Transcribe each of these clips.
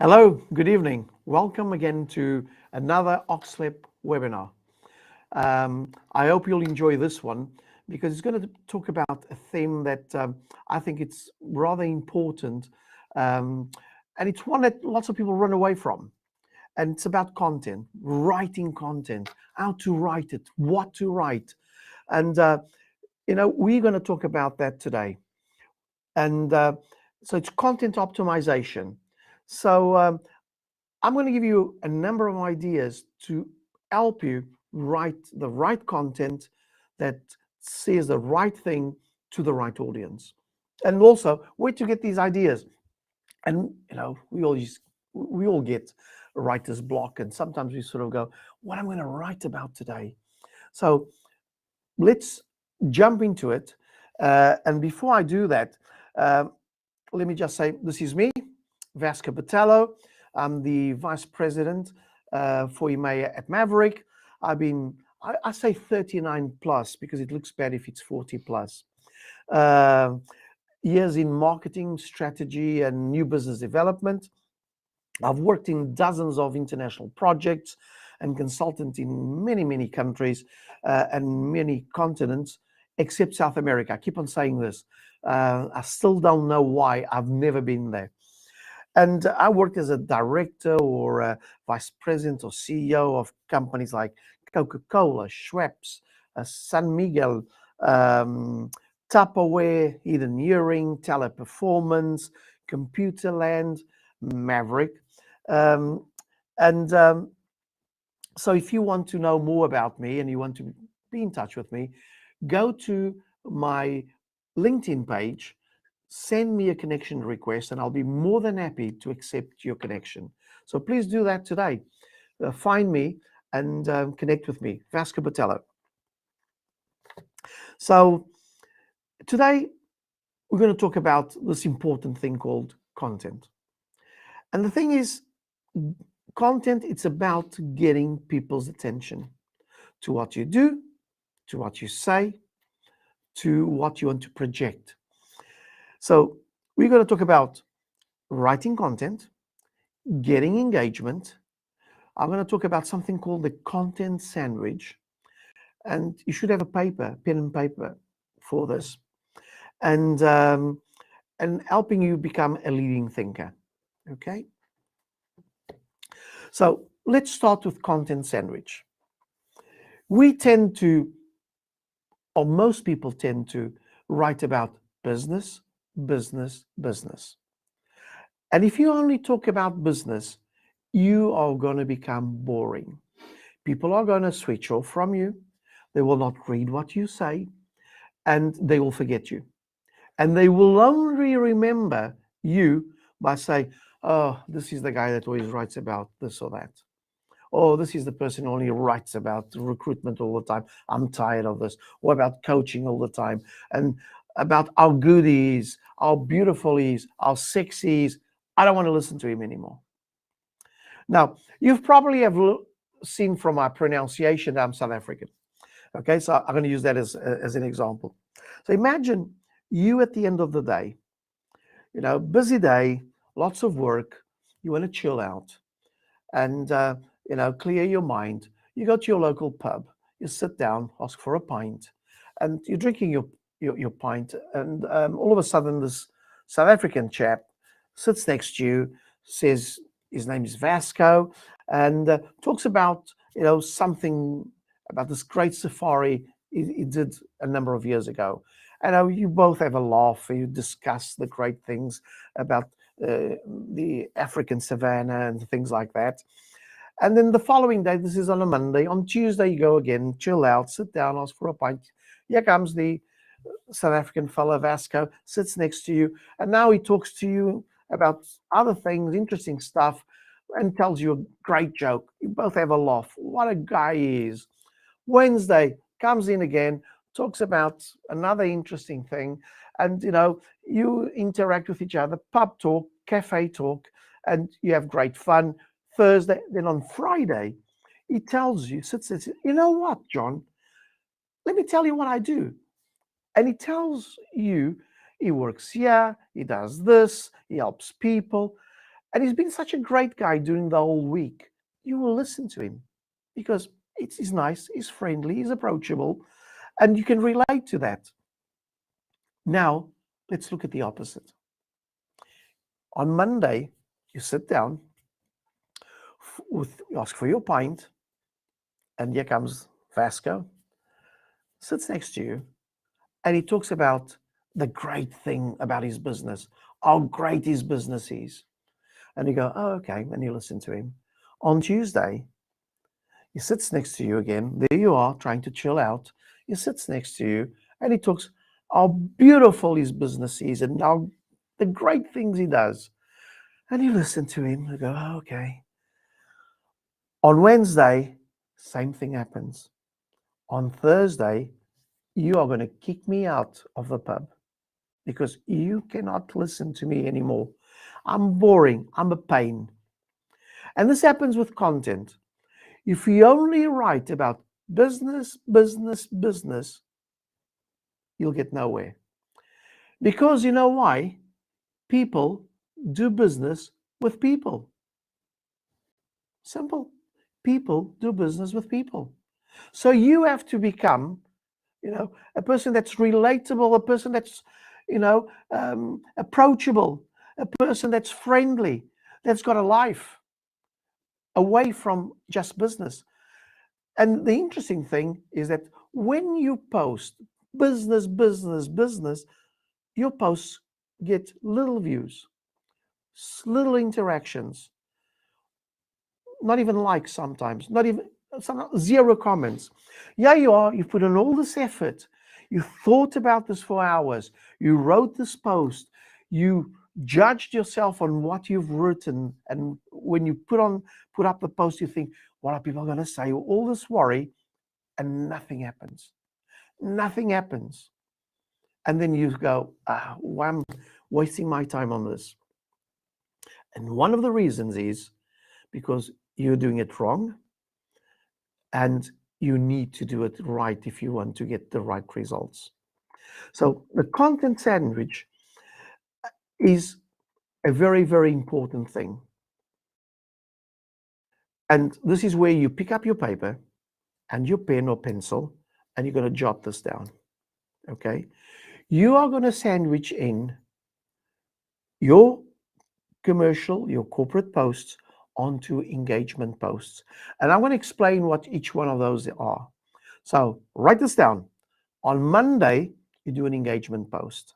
Hello, good evening. Welcome again to another Oxlab webinar. I hope you'll enjoy this one because it's going to talk about a theme that I think it's rather important, um, and it's one that lots of people run away from. And it's about content, writing content, how to write it, what to write, and we're going to talk about that today. And so it's content optimization. So I'm going to give you a number of ideas to help you write the right content that says the right thing to the right audience. And also where to get these ideas. And we all get writer's block, and sometimes we sort of go, what am I going to write about today? So let's jump into it. And before I do that, uh, let me just say this is me, Vasco Botello. I'm the vice president for EMEA at Maverick. I say 39 plus because it looks bad if it's 40 plus. Uh, Years in marketing, strategy, and new business development. I've worked in dozens of international projects and consultant in many, many countries and many continents, except South America. I keep on saying this. I still don't know why. I've never been there. And I worked as a director or a vice president or CEO of companies like Coca-Cola, Schweppes, San Miguel, um, Tupperware, Eden Earring, Teleperformance, Computerland, Maverick. Um, and so if you want to know more about me and you want to be in touch with me, go to my LinkedIn page, send me a connection request, and I'll be more than happy to accept your connection. So please do that today. Find me and connect with me, Vasco Botello. So today we're going to talk about this important thing called content. And the thing is, content, it's about getting people's attention to what you do, to what you say, to what you want to project. So we're going to talk about writing content, getting engagement. I'm going to talk about something called the content sandwich. And you should have a pen and paper for this. And helping you become a leading thinker. Okay? So let's start with content sandwich. We tend to, or most people tend to, write about business, business, business. And if you only talk about business, you are going to become boring. People are going to switch off from you. They will not read what you say, and they will forget you. And they will only remember you by saying, oh, this is the guy that always writes about this or that. Oh, this is the person who only writes about recruitment all the time. I'm tired of this. Or about coaching all the time. And about how good he is, how beautiful he is, how sexy he is. I don't want to listen to him anymore. Now, you've probably have seen from my pronunciation that I'm South African. Okay, so I'm going to use that as an example. So imagine you at the end of the day, busy day, lots of work, you want to chill out and, clear your mind. You go to your local pub, you sit down, ask for a pint, and you're drinking your pint, and all of a sudden this South African chap sits next to you, says his name is Vasco, and talks about, something about this great safari he did a number of years ago. And you both have a laugh, you discuss the great things about the African savannah and things like that. And then the following day, this is on a Monday, on Tuesday you go again, chill out, sit down, ask for a pint. Here comes the South African fellow Vasco, sits next to you, and now he talks to you about other things, interesting stuff, and tells you a great joke. You both have a laugh. What a guy he is. Wednesday comes in again, talks about another interesting thing, and you interact with each other, pub talk, cafe talk, and you have great fun. Thursday, then on Friday, he tells you, sits there, says, you know what, John? Let me tell you what I do. And he tells you he works here, he does this, he helps people. and he's been such a great guy during the whole week, you will listen to him because he's nice, he's friendly, he's approachable, and you can relate to that. Now, let's look at the opposite. On Monday, you sit down, you ask for your pint, and here comes Vasco, sits next to you, and he talks about the great thing about his business, how great his business is. And you go, oh, okay, and you listen to him. On Tuesday, he sits next to you again. There you are, trying to chill out. He sits next to you, and he talks how beautiful his business is and how the great things he does. And you listen to him and go, oh, okay. On Wednesday, same thing happens. On Thursday, you are going to kick me out of the pub because you cannot listen to me anymore. I'm boring. I'm a pain. And this happens with content. If you only write about business, business, business, you'll get nowhere. Because you know why? People do business with people. Simple. People do business with people. So you have to become, a person that's relatable, a person that's, approachable, a person that's friendly, that's got a life away from just business. And the interesting thing is that when you post business, business, business, your posts get little views, little interactions, not even likes sometimes, not even zero comments. Yeah, you are. You've put in all this effort. You thought about this for hours. You wrote this post. You judged yourself on what you've written. And when you put up the post, you think, what are people going to say? All this worry, and nothing happens. Nothing happens. And then you go, why am I wasting my time on this? And one of the reasons is because you're doing it wrong, and you need to do it right if you want to get the right results. So the content sandwich is a very, very important thing. And this is where you pick up your paper and your pen or pencil, and you're going to jot this down. Okay? You are going to sandwich in your commercial, your corporate posts onto engagement posts. And I'm going to explain what each one of those are. So write this down. On Monday, you do an engagement post.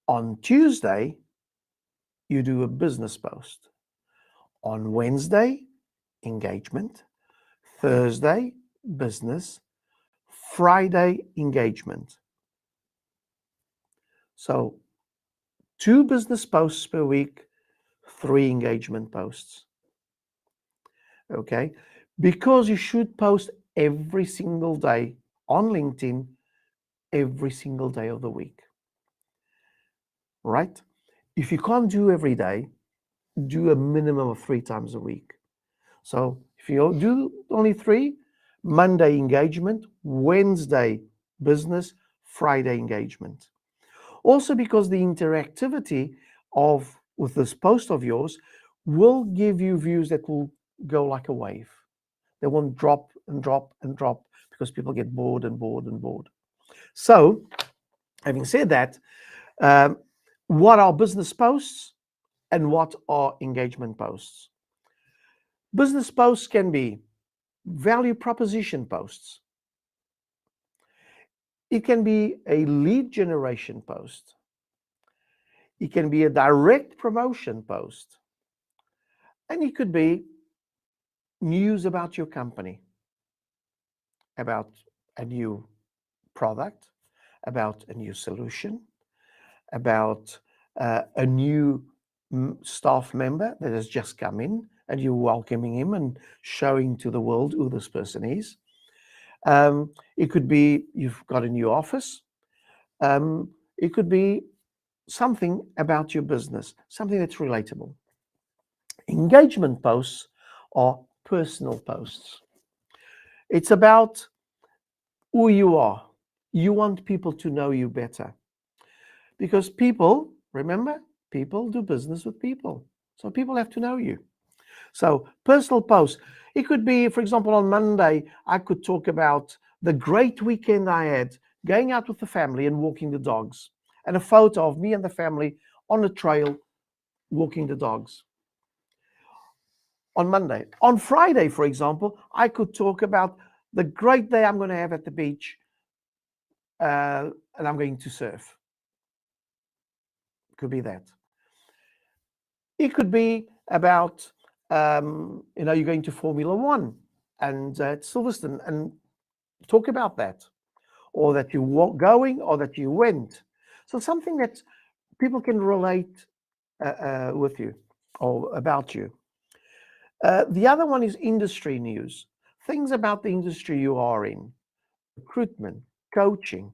On Tuesday, you do a business post. On Wednesday, engagement. Thursday, business. Friday, engagement. So 2 business posts per week, 3 engagement posts. Okay? Because you should post every single day on LinkedIn, every single day of the week. Right? If you can't do every day, do a minimum of 3 times a week. So if you do only 3, Monday engagement, Wednesday business, Friday engagement. Also because the interactivity with this post of yours will give you views that will go like a wave. They won't drop and drop and drop because people get bored and bored and bored. So, having said that, what are business posts and what are engagement posts? Business posts can be value proposition posts. It can be a lead generation post. It can be a direct promotion post. And it could be news about your company, about a new product, about a new solution, about a new staff member that has just come in, and you're welcoming him and showing to the world who this person is. It could be you've got a new office. It could be something about your business, something that's relatable. Engagement posts are personal posts. It's about who you are. You want people to know you better. Because people, remember, people do business with people. So people have to know you. So personal posts. It could be, for example, on Monday, I could talk about the great weekend I had going out with the family and walking the dogs, and a photo of me and the family on a trail walking the dogs on Monday. On Friday, for example, I could talk about the great day I'm going to have at the beach, and I'm going to surf. Could be that. It could be about, you're going to Formula One and at Silverstone and talk about that, or that you were going, or that you went. So something that people can relate with you or about you. The other one is industry news, things about the industry you are in, recruitment, coaching,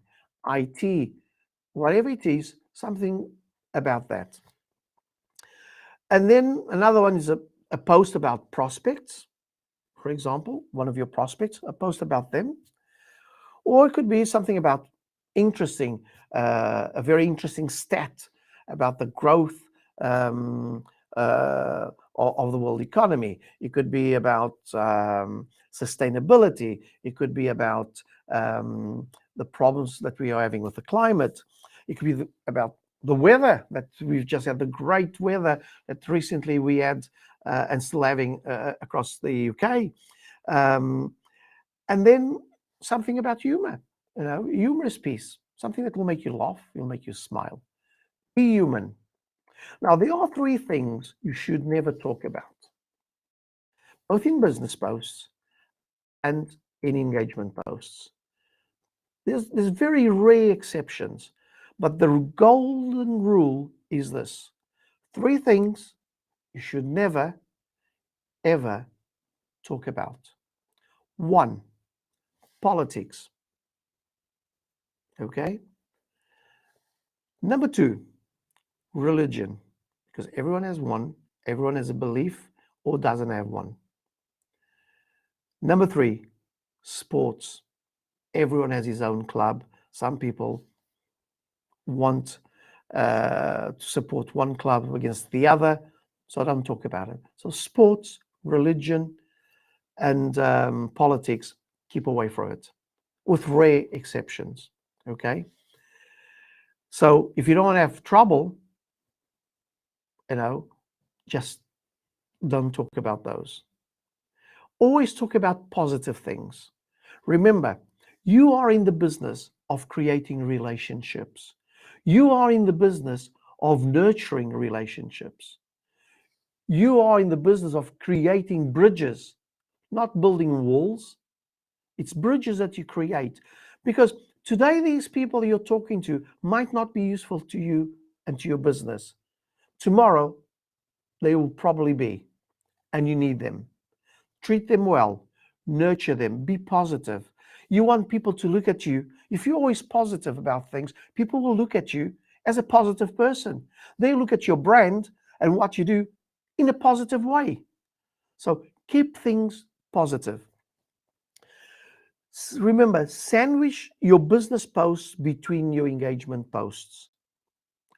IT, whatever it is, something about that. And then another one is a post about prospects, for example, one of your prospects, a post about them. Or it could be something about interesting, a very interesting stat about the growth of the world economy. It could be about sustainability. It could be about the problems that we are having with the climate. It could be about the weather, that we've just had the great weather that recently we had and still having across the UK. And then something about humor, humorous piece, something that will make you laugh, will make you smile. Be human. Now, there are three things you should never talk about, both in business posts and in engagement posts. There's very rare exceptions, but the golden rule is this: three things you should never, ever talk about. One, politics. Okay? Number two, religion, because everyone has one, everyone has a belief or doesn't have one. Number three, sports. Everyone has his own club. Some people want to support one club against the other, so I don't talk about it. So sports, religion, and politics, keep away from it, with rare exceptions. Okay? So if you don't want to have trouble, just don't talk about those. Always talk about positive things. Remember, you are in the business of creating relationships. You are in the business of nurturing relationships. You are in the business of creating bridges, not building walls. It's bridges that you create. Because today, these people you're talking to might not be useful to you and to your business. Tomorrow, they will probably be, and you need them. Treat them well, nurture them, be positive. You want people to look at you. If you're always positive about things, people will look at you as a positive person. They look at your brand and what you do in a positive way. So keep things positive. Remember, sandwich your business posts between your engagement posts.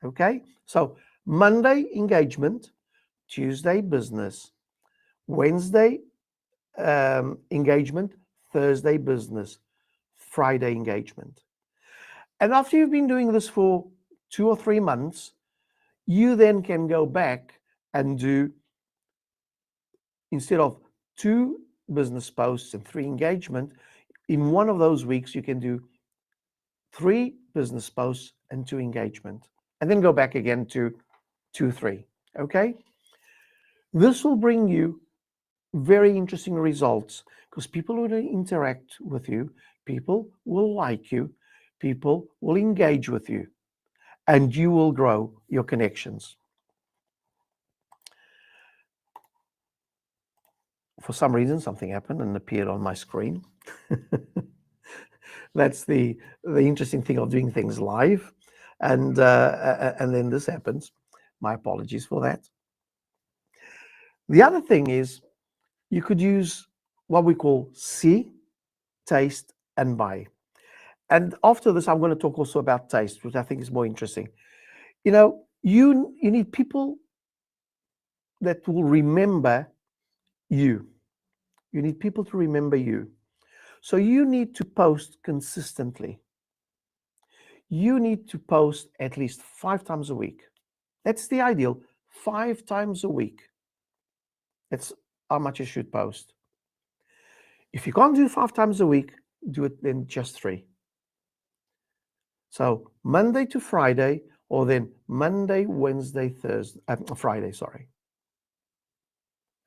Okay? So Monday, engagement. Tuesday, business. Wednesday, engagement. Thursday, business. Friday, engagement. And after you've been doing this for 2 or 3 months, you then can go back and do, instead of 2 business posts and 3 engagement, in one of those weeks, you can do 3 business posts and 2 engagement, and then go back again to 2, 3. Okay? This will bring you very interesting results, because people will interact with you, people will like you, people will engage with you, and you will grow your connections. For some reason, something happened and appeared on my screen. That's the interesting thing of doing things live, and then this happens. My apologies for that. The other thing is, you could use what we call see, taste, and buy. And after this, I'm going to talk also about taste, which I think is more interesting. You need people that will remember you. You need people to remember you. So you need to post consistently. You need to post at least 5 times a week. That's the ideal. 5 times a week. That's how much you should post. If you can't do 5 times a week, do it then just 3. So Monday to Friday, or then Monday, Wednesday, Thursday, Friday, sorry.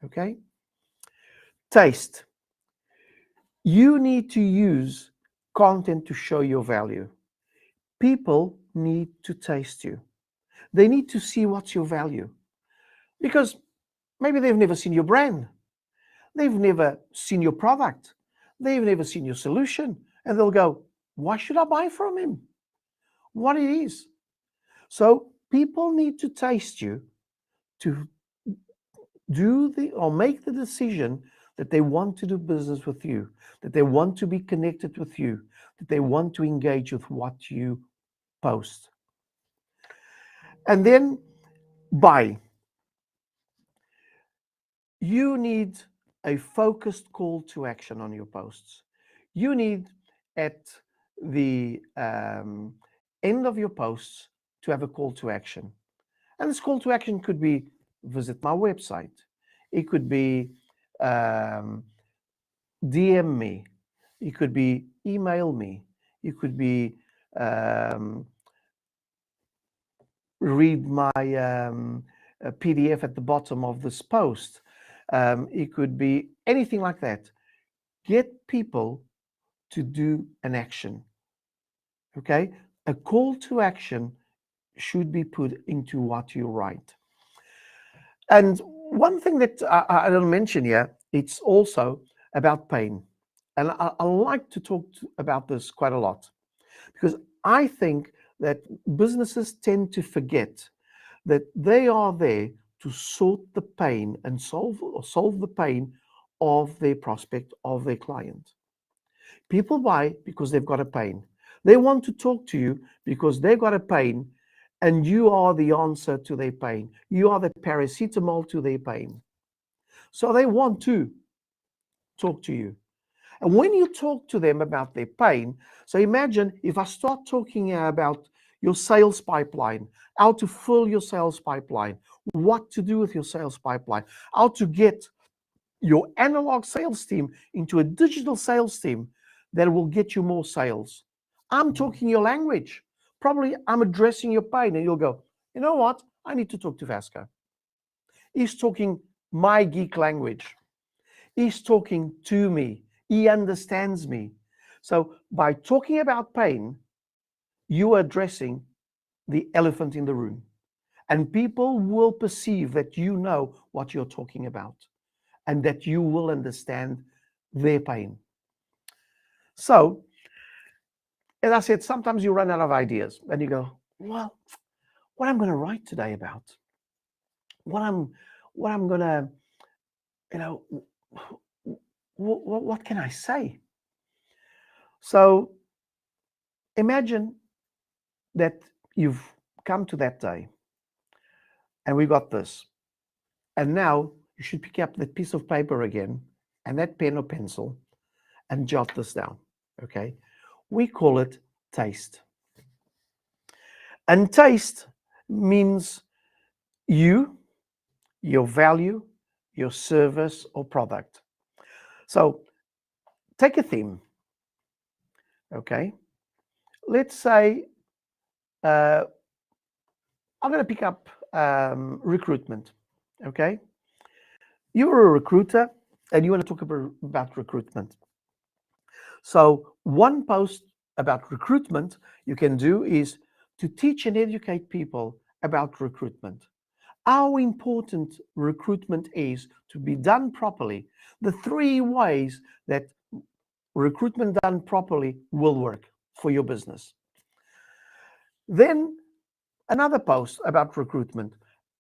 Okay? Taste. You need to use content to show your value. People need to taste you. They need to see what's your value. Because maybe they've never seen your brand. They've never seen your product. They've never seen your solution. And they'll go, why should I buy from him? What it is. So people need to taste you to make the decision that they want to do business with you, that they want to be connected with you, that they want to engage with what you post. And then buy. You need a focused call to action on your posts. You need at the end of your posts to have a call to action. And this call to action could be visit my website. It could be DM me. It could be email me. It could be read my PDF at the bottom of this post. It could be anything like that. Get people to do an action. Okay? A call to action should be put into what you write. And one thing that I don't mention here, it's also about pain. And I like to talk about this quite a lot because I think that businesses tend to forget that they are there to sort the pain and solve the pain of their prospect, of their client. People buy because they've got a pain. They want to talk to you because they've got a pain and you are the answer to their pain. You are the paracetamol to their pain. So they want to talk to you. And when you talk to them about their pain, so imagine if I start talking about your sales pipeline, how to fill your sales pipeline, what to do with your sales pipeline, how to get your analog sales team into a digital sales team that will get you more sales. I'm talking your language. Probably I'm addressing your pain, and you'll go, you know what? I need to talk to Vasco. He's talking my geek language. He's talking to me. He understands me. So by talking about pain, you are addressing the elephant in the room. And people will perceive that you know what you're talking about and that you will understand their pain. So, as I said, sometimes you run out of ideas and you go, well, what I'm going to write today about, what I'm going to, what can I say? So imagine that you've come to that day and we got this. And now you should pick up that piece of paper again and that pen or pencil and jot this down. Okay. We call it taste. And taste means you, your value, your service or product. So take a theme. Okay. Let's say I'm going to pick up recruitment. Okay. You're a recruiter and you want to talk about recruitment. So one post about recruitment you can do is to teach and educate people about recruitment. How important recruitment is to be done properly. The 3 ways that recruitment done properly will work for your business. Then another post about recruitment,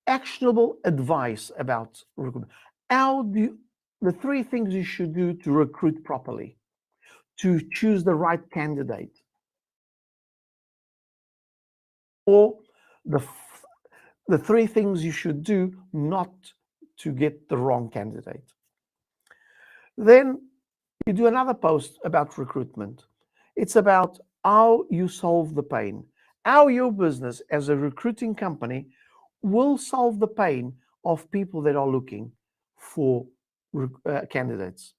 actionable advice about recruitment. The 3 things you should do to recruit properly, to choose the right candidate, or the 3 things you should do not to get the wrong candidate. Then you do another post about recruitment. It's about how you solve the pain, how your business as a recruiting company will solve the pain of people that are looking for candidates.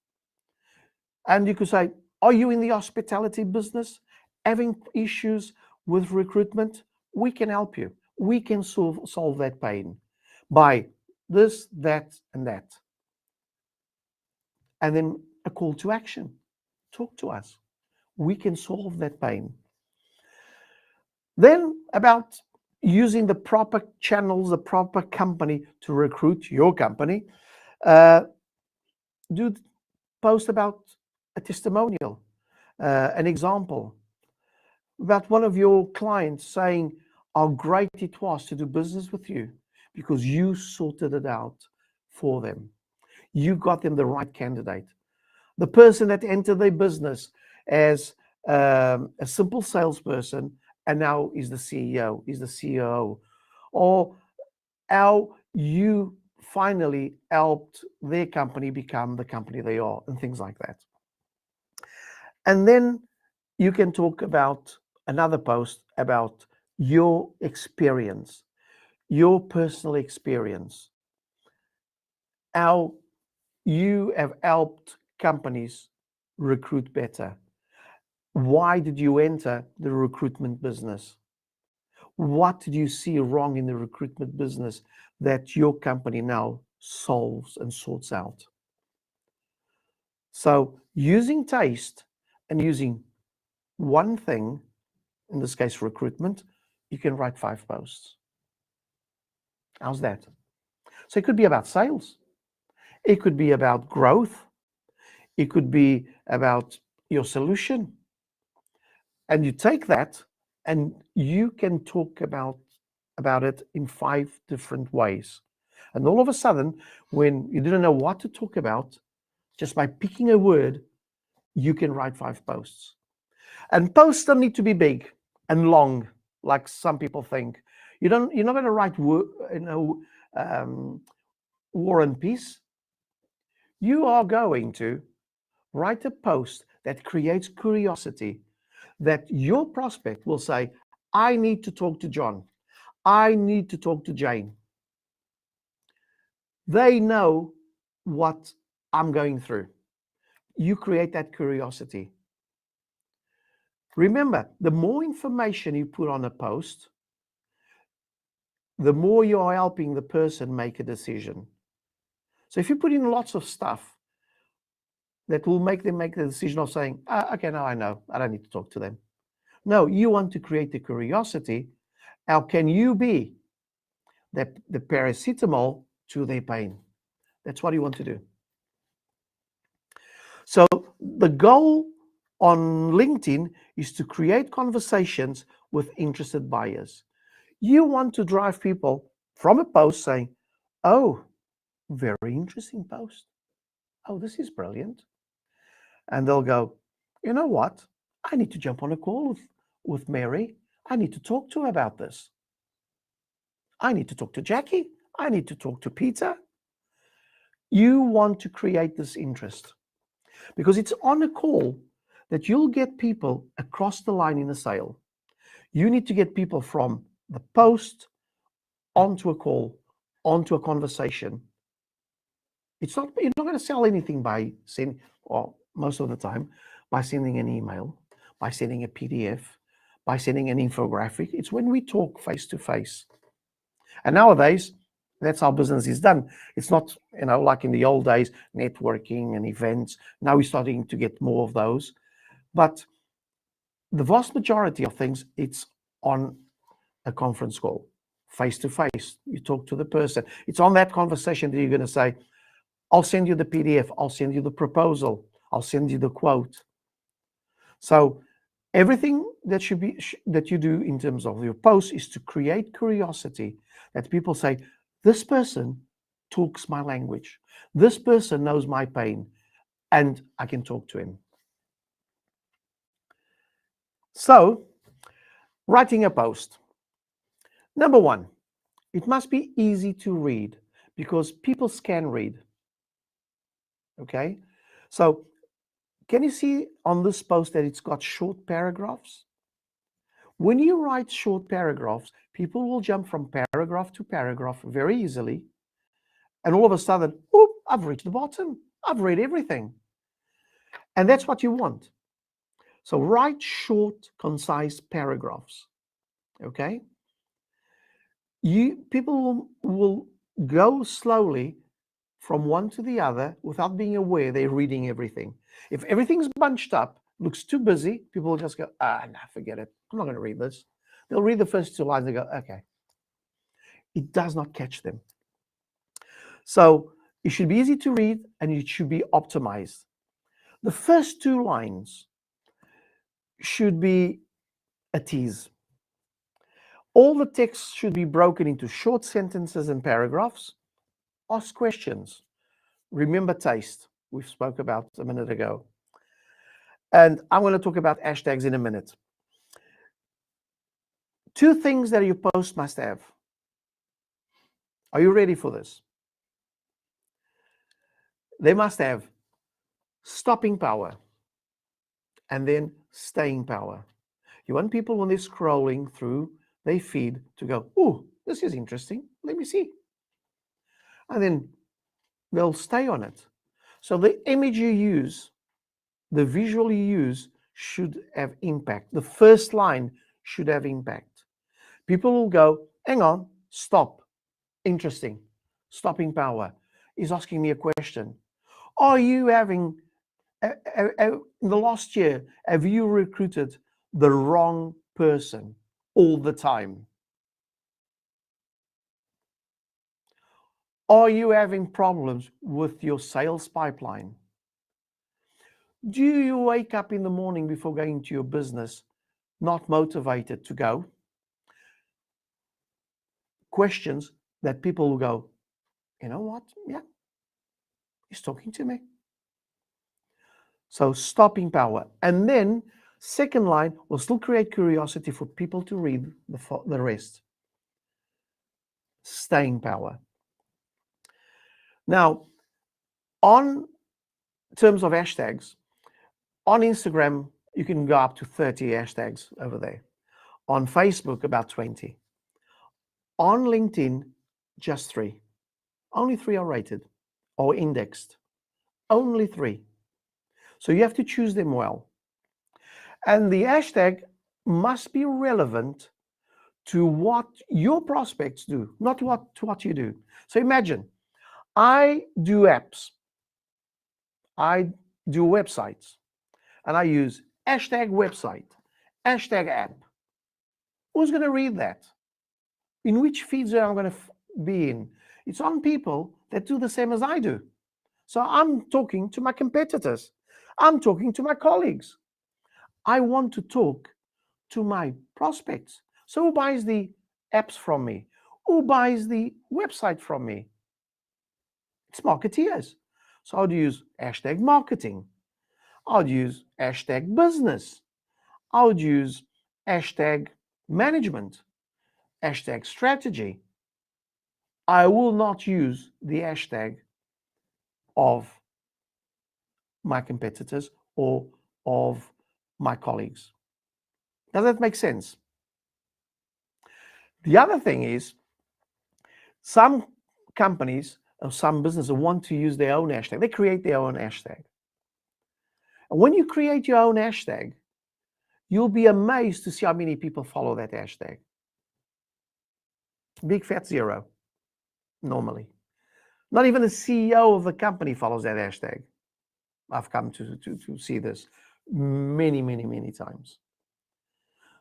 And you could say, are you in the hospitality business having issues with recruitment? We can help you. We can solve that pain by this, that, and that. And then a call to action. Talk to us. We can solve that pain. Then about using the proper channels, the proper company to recruit your company. Do post about a testimonial, an example about one of your clients saying how great it was to do business with you because you sorted it out for them. You got them the right candidate. The person that entered their business as a simple salesperson and now is the CEO, is the COO, or how you finally helped their company become the company they are, and things like that. And then you can talk about another post about your experience, your personal experience, how you have helped companies recruit better. Why did you enter the recruitment business? What did you see wrong in the recruitment business that your company now solves and sorts out? So using taste and using one thing, in this case recruitment, you can write 5 posts. How's that? So it could be about sales. It could be about growth. It could be about your solution. And you take that and you can talk about it in 5 different ways. And all of a sudden, when you didn't know what to talk about, just by picking a word, you can write 5 posts. And posts don't need to be big and long, like some people think. You're not going to write War and Peace. You are going to write a post that creates curiosity, that your prospect will say, I need to talk to John. I need to talk to Jane. They know what I'm going through. You create that curiosity. Remember, the more information you put on a post, the more you are helping the person make a decision. So if you put in lots of stuff that will make them make the decision of saying, okay, now I know, I don't need to talk to them. No, you want to create the curiosity. How can you be the paracetamol to their pain? That's what you want to do. So the goal on LinkedIn is to create conversations with interested buyers. You want to drive people from a post saying, oh, very interesting post. Oh, this is brilliant. And they'll go, you know what? I need to jump on a call with Mary. I need to talk to her about this. I need to talk to Jackie. I need to talk to Peter. You want to create this interest because it's on a call that you'll get people across the line in a sale. You need to get people from the post onto a call, onto a conversation. You're not going to sell anything by sending, or most of the time, by sending an email, by sending a PDF, by sending an infographic. It's when we talk face to face. And nowadays, that's how business is done. It's not, like in the old days, networking and events. Now we're starting to get more of those. But the vast majority of things, it's on a conference call, face to face. You talk to the person. It's on that conversation that you're going to say, I'll send you the PDF. I'll send you the proposal. I'll send you the quote. So everything that you do in terms of your post is to create curiosity, that people say, this person talks my language. This person knows my pain, and I can talk to him. So, writing a post. Number 1, it must be easy to read, because people can read. Okay? So, can you see on this post that it's got short paragraphs? When you write short paragraphs, people will jump from paragraph to paragraph very easily. And all of a sudden, oh, I've reached the bottom. I've read everything. And that's what you want. So write short, concise paragraphs. Okay? People will go slowly from one to the other without being aware they're reading everything. If everything's bunched up, looks too busy, people will just go, nah, forget it. I'm not going to read this. They'll read the first two lines and go, okay. It does not catch them. So it should be easy to read and it should be optimized. The first two lines should be a tease. All the text should be broken into short sentences and paragraphs. Ask questions. Remember taste. We spoke about a minute ago. And I'm going to talk about hashtags in a minute. Two things that your post must have. Are you ready for this? They must have stopping power and then staying power. You want people, when they're scrolling through their feed, to go, oh, this is interesting. Let me see. And then they'll stay on it. So the image you use, the visual you use should have impact. The first line should have impact. People will go, hang on, stop. Interesting. Stopping power. He's asking me a question. Are you having, in the last year, have you recruited the wrong person all the time? Are you having problems with your sales pipeline? Do you wake up in the morning before going to your business not motivated to go? Questions that people will go, you know what? Yeah, he's talking to me. So stopping power. And then second line will still create curiosity for people to read the rest. Staying power. Now, on terms of hashtags, on Instagram, you can go up to 30 hashtags over there. On Facebook, about 20. On LinkedIn, just 3. Only 3 are rated or indexed. Only 3. So you have to choose them well. And the hashtag must be relevant to what your prospects do, not to what you do. So imagine, I do apps, I do websites, and I use hashtag website, hashtag app. Who's going to read that? In which feeds am I going to be in? It's on people that do the same as I do. So I'm talking to my competitors. I'm talking to my colleagues. I want to talk to my prospects. So who buys the apps from me? Who buys the website from me? It's marketeers. So I'd use hashtag marketing. I'd use hashtag business. I would use hashtag management, hashtag strategy. I will not use the hashtag of my competitors or of my colleagues. Does that make sense? The other thing is, some companies or some businesses want to use their own hashtag. They create their own hashtag. And when you create your own hashtag, you'll be amazed to see how many people follow that hashtag. Big fat zero, normally. Not even the CEO of the company follows that hashtag. I've come to see this many times.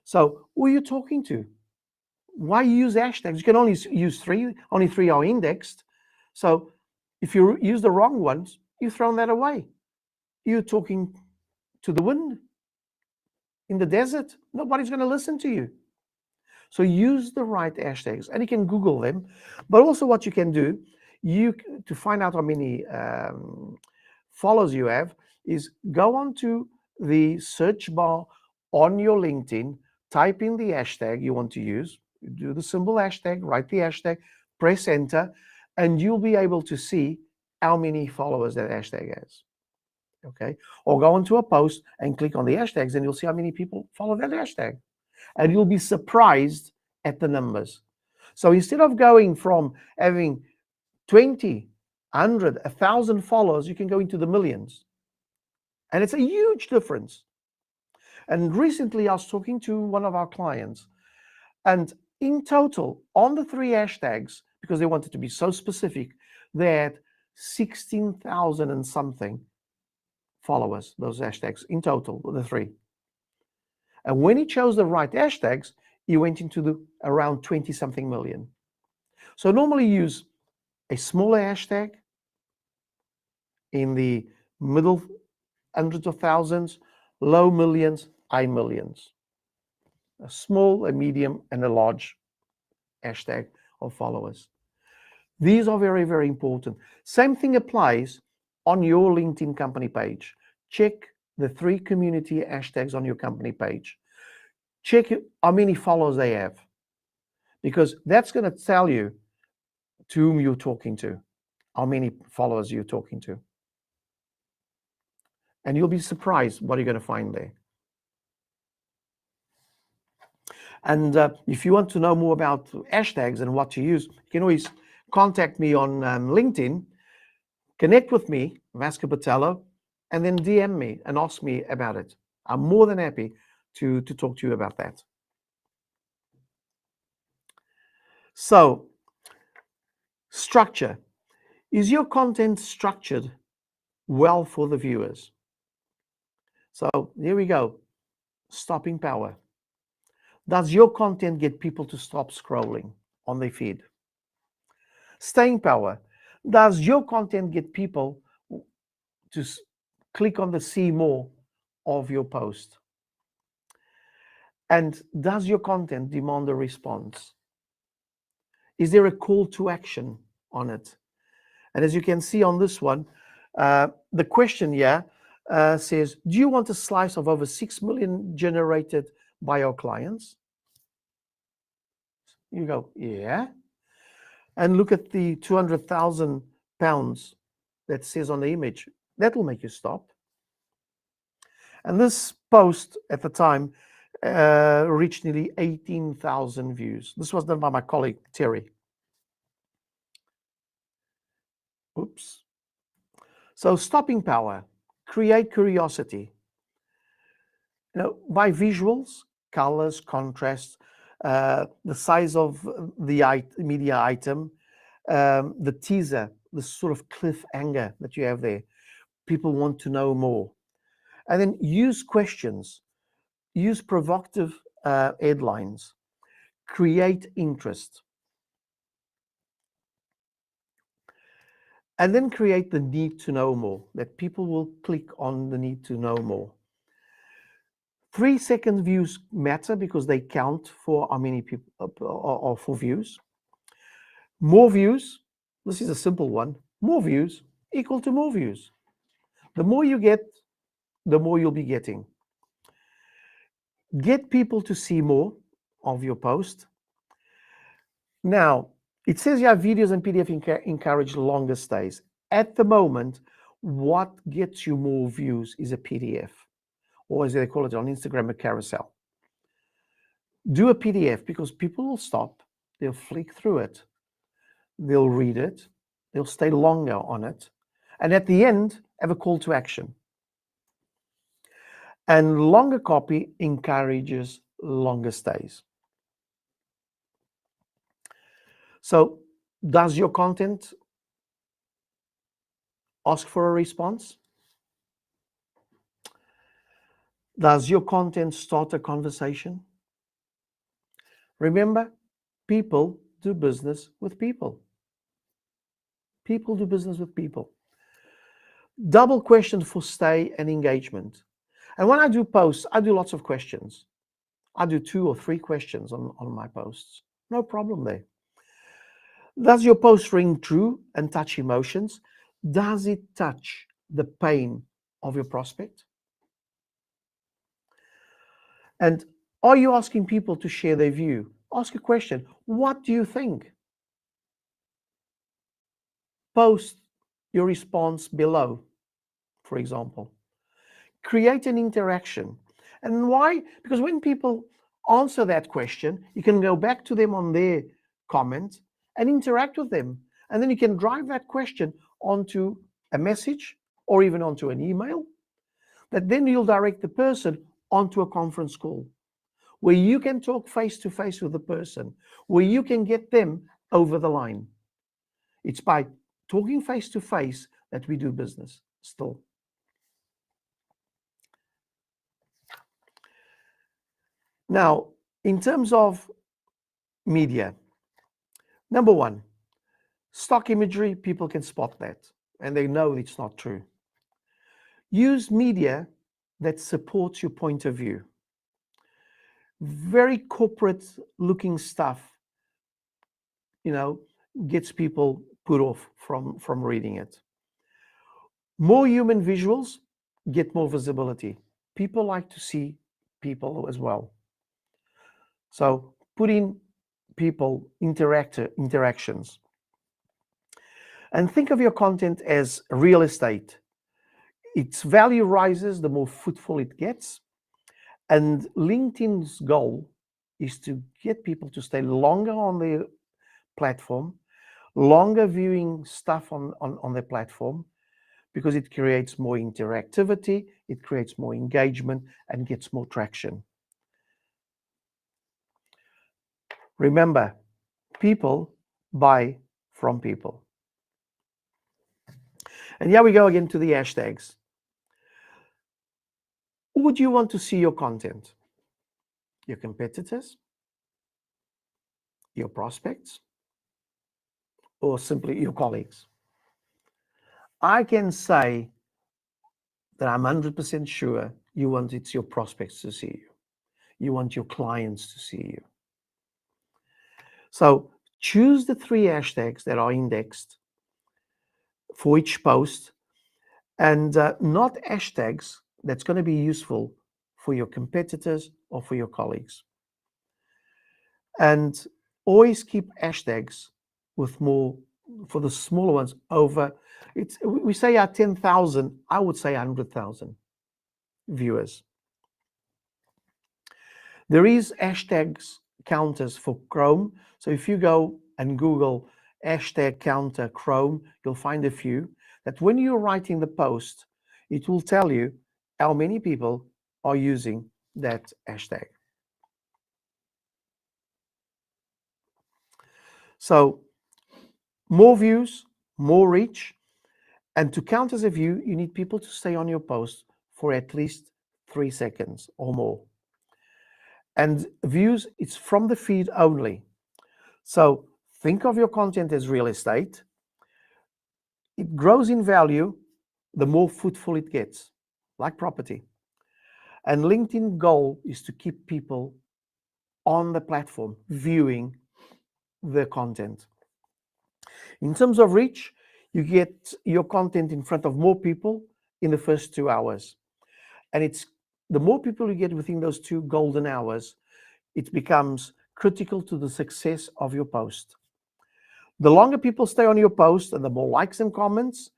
So who are you talking to? Why use hashtags? You can only use 3. Only 3 are indexed. So if you use the wrong ones, you've thrown that away. You're talking to the wind in the desert. Nobody's going to listen to you. So use the right hashtags, and you can Google them. But also what you can do, to find out how many followers you have, is go onto the search bar on your LinkedIn, type in the hashtag you want to use, do the symbol hashtag, write the hashtag, press enter, and you'll be able to see how many followers that hashtag has. Okay, or go into a post and click on the hashtags, and you'll see how many people follow that hashtag, and you'll be surprised at the numbers. So instead of going from having 20, 100, 1,000 followers, you can go into the millions, and it's a huge difference. And recently, I was talking to one of our clients, and in total, on the 3 hashtags, because they wanted to be so specific, they had 16,000 and something followers, those hashtags in total, the 3. And when he chose the right hashtags, he went into the around 20 something million. So normally use a smaller hashtag in the middle hundreds of thousands, low millions, high millions. A small, a medium, and a large hashtag of followers. These are very, very important. Same thing applies on your LinkedIn company page. Check the 3 community hashtags on your company page. Check how many followers they have, because that's going to tell you to whom you're talking to, how many followers you're talking to. And you'll be surprised what you're going to find there. And if you want to know more about hashtags and what to use, you can always contact me on LinkedIn, connect with me, Vasco Botello, and then DM me and ask me about it. I'm more than happy to talk to you about that. So, structure. Is your content structured well for the viewers? So here we go. Stopping power. Does your content get people to stop scrolling on their feed? Staying power. Does your content get people to click on the see more of your post? And does your content demand a response? Is there a call to action on it? And as you can see on this one, the question here says, do you want a slice of over 6 million generated by our clients? You go, yeah. And look at the 200,000 pounds that says on the image. That will make you stop. And this post at the time reached nearly 18,000 views. This was done by my colleague, Terry. Oops. So stopping power, create curiosity. By visuals, colors, contrast, the size of the media item, the teaser, the sort of cliffhanger that you have there. People want to know more. And then use questions, use provocative headlines, create interest. And then create the need to know more, that people will click on the need to know more. 3-second views matter because they count for how many people or for views. More views, this is a simple one. More views equal to more views. The more you get, the more you'll be getting. Get people to see more of your post. Now, it says you have videos and PDF encourage longer stays. At the moment, what gets you more views is a PDF, or as they call it on Instagram, a carousel. Do a PDF because people will stop, they'll flick through it, they'll read it, they'll stay longer on it, and at the end, have a call to action. And longer copy encourages longer stays. So, does your content ask for a response? Does your content start a conversation? Remember, people do business with people. People do business with people. Double question for stay and engagement. And when I do posts, I do lots of questions. I do 2 or 3 questions on my posts. No problem there. Does your post ring true and touch emotions? Does it touch the pain of your prospect? And are you asking people to share their view? Ask a question. What do you think? post your response below, for example. Create an interaction. And why? Because when people answer that question, you can go back to them on their comment and interact with them. And then you can drive that question onto a message or even onto an email that then you'll direct the person onto a conference call where you can talk face to face with the person, where you can get them over the line. It's by talking face to face that we do business still. Now, in terms of media, number one, stock imagery, people can spot that and they know it's not true. Use media that supports your point of view. Very corporate looking stuff, gets people put off from reading it. More human visuals get more visibility. People like to see people as well. So put in people interactions. And think of your content as real estate. Its value rises the more footfall it gets. And LinkedIn's goal is to get people to stay longer on their platform, longer viewing stuff on their platform, because it creates more interactivity, it creates more engagement, and gets more traction. Remember, people buy from people. And here we go again to the hashtags. Who would you want to see your content? Your competitors? Your prospects? Or simply your colleagues? I can say that I'm 100% sure you want it's your prospects to see you. You want your clients to see you. So choose the 3 hashtags that are indexed for each post, and not hashtags that's going to be useful for your competitors or for your colleagues. And always keep hashtags with more, for the smaller ones, over, we say 10,000, I would say 100,000 viewers. There is hashtags counters for Chrome. So if you go and Google hashtag counter Chrome, you'll find a few that when you're writing the post, it will tell you how many people are using that hashtag. So more views, more reach, and to count as a view, you need people to stay on your post for at least 3 seconds or more. And views, it's from the feed only. So think of your content as real estate. It grows in value the more footfall it gets, like property. And LinkedIn goal is to keep people on the platform viewing the content. In terms of reach, you get your content in front of more people in the first 2 hours. And it's the more people you get within those 2 golden hours, it becomes critical to the success of your post. The longer people stay on your post and the more likes and comments,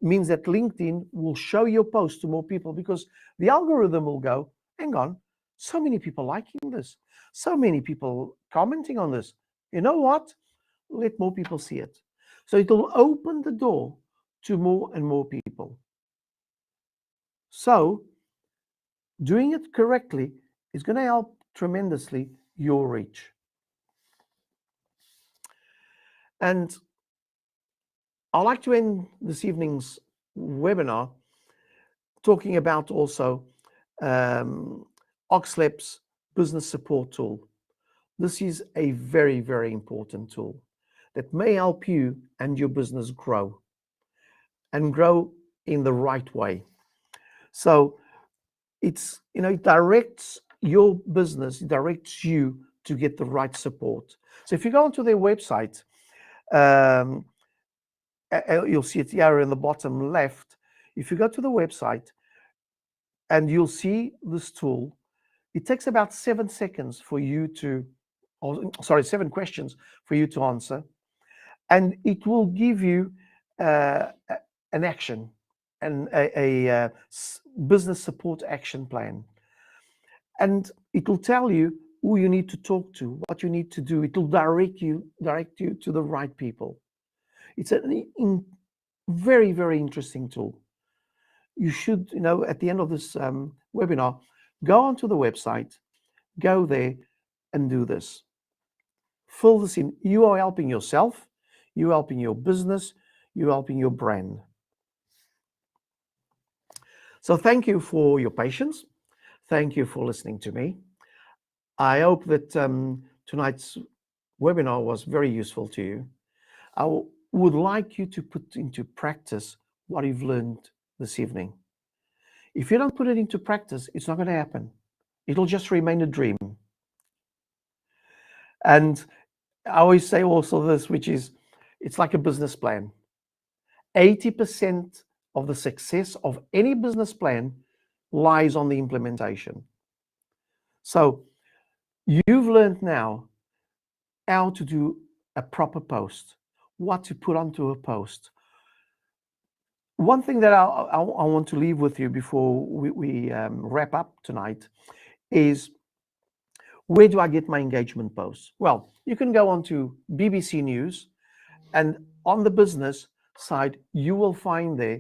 means that LinkedIn will show your post to more people, because the algorithm will go, hang on, so many people liking this, so many people commenting on this. You know what? Let more people see it. So it will open the door to more and more people. So doing it correctly is going to help tremendously your reach. And I'd like to end this evening's webinar talking about also Oxlab's business support tool. This is a very, very important tool that may help you and your business grow, and grow in the right way. So it's, it directs your business, it directs you to get the right support. So if you go onto their website, you'll see it here in the bottom left. If you go to the website and you'll see this tool, it takes about 7 seconds for you to, 7 questions for you to answer. and it will give you an action and a business support action plan. And it will tell you who you need to talk to, what you need to do. It will direct you to the right people. It's a very, very interesting tool. You should, at the end of this webinar, go onto the website, go there and do this. Fill this in. You are helping yourself, you're helping your business, you're helping your brand. So thank you for your patience. Thank you for listening to me. I hope that tonight's webinar was very useful to you. I would like you to put into practice what you've learned this evening. If you don't put it into practice, it's not going to happen. It'll just remain a dream. And I always say also this, which is, it's like a business plan. 80% of the success of any business plan lies on the implementation. So you've learned now how to do a proper post, what to put onto a post. One thing that I want to leave with you before we wrap up tonight is, where do I get my engagement posts? Well, you can go on to BBC News, and on the business side, you will find there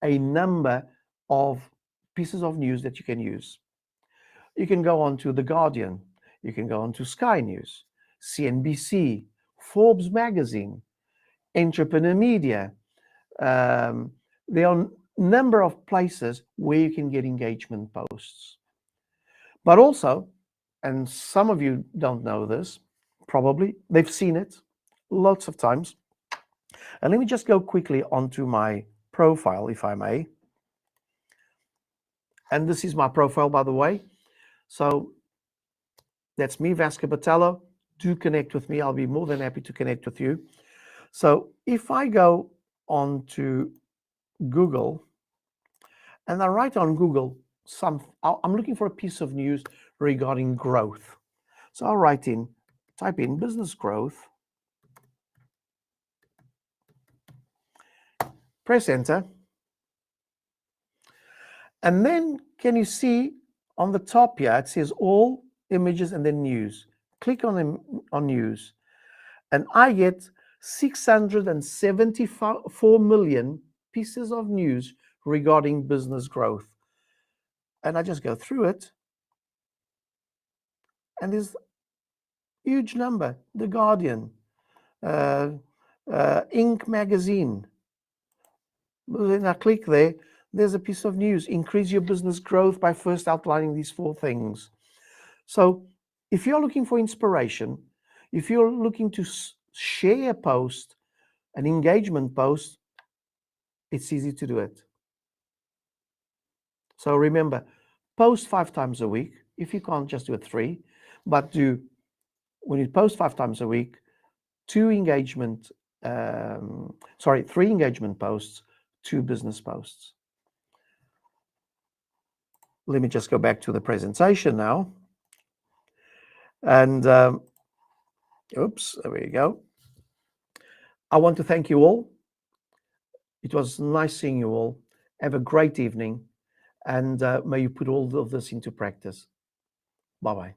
a number of pieces of news that you can use. You can go on to The Guardian, you can go on to Sky News, CNBC, Forbes magazine, Entrepreneur Media. There are a number of places where you can get engagement posts. But also, and some of you don't know this, probably, they've seen it lots of times. And let me just go quickly onto my profile, if I may. And this is my profile, by the way. So that's me, Vasco Botelho. Do connect with me. I'll be more than happy to connect with you. So if I go on to Google and I write on Google I'm looking for a piece of news regarding growth. So I'll type in business growth, press enter. And then can you see on the top here, it says all images and then news. Click on news. And I get 674 million pieces of news regarding business growth. And I just go through it. And there's a huge number. The Guardian, Inc. magazine. Then I click there. There's a piece of news. Increase your business growth by first outlining these 4 things. So if you're looking for inspiration, if you're looking to share a post, an engagement post, it's easy to do it. So remember, post 5 times a week. If you can't, just do it 3. But when you post 5 times a week, 3 engagement posts, 2 business posts. Let me just go back to the presentation now. And oops, there we go. I want to thank you all. It was nice seeing you all. Have a great evening, and may you put all of this into practice. Bye-bye.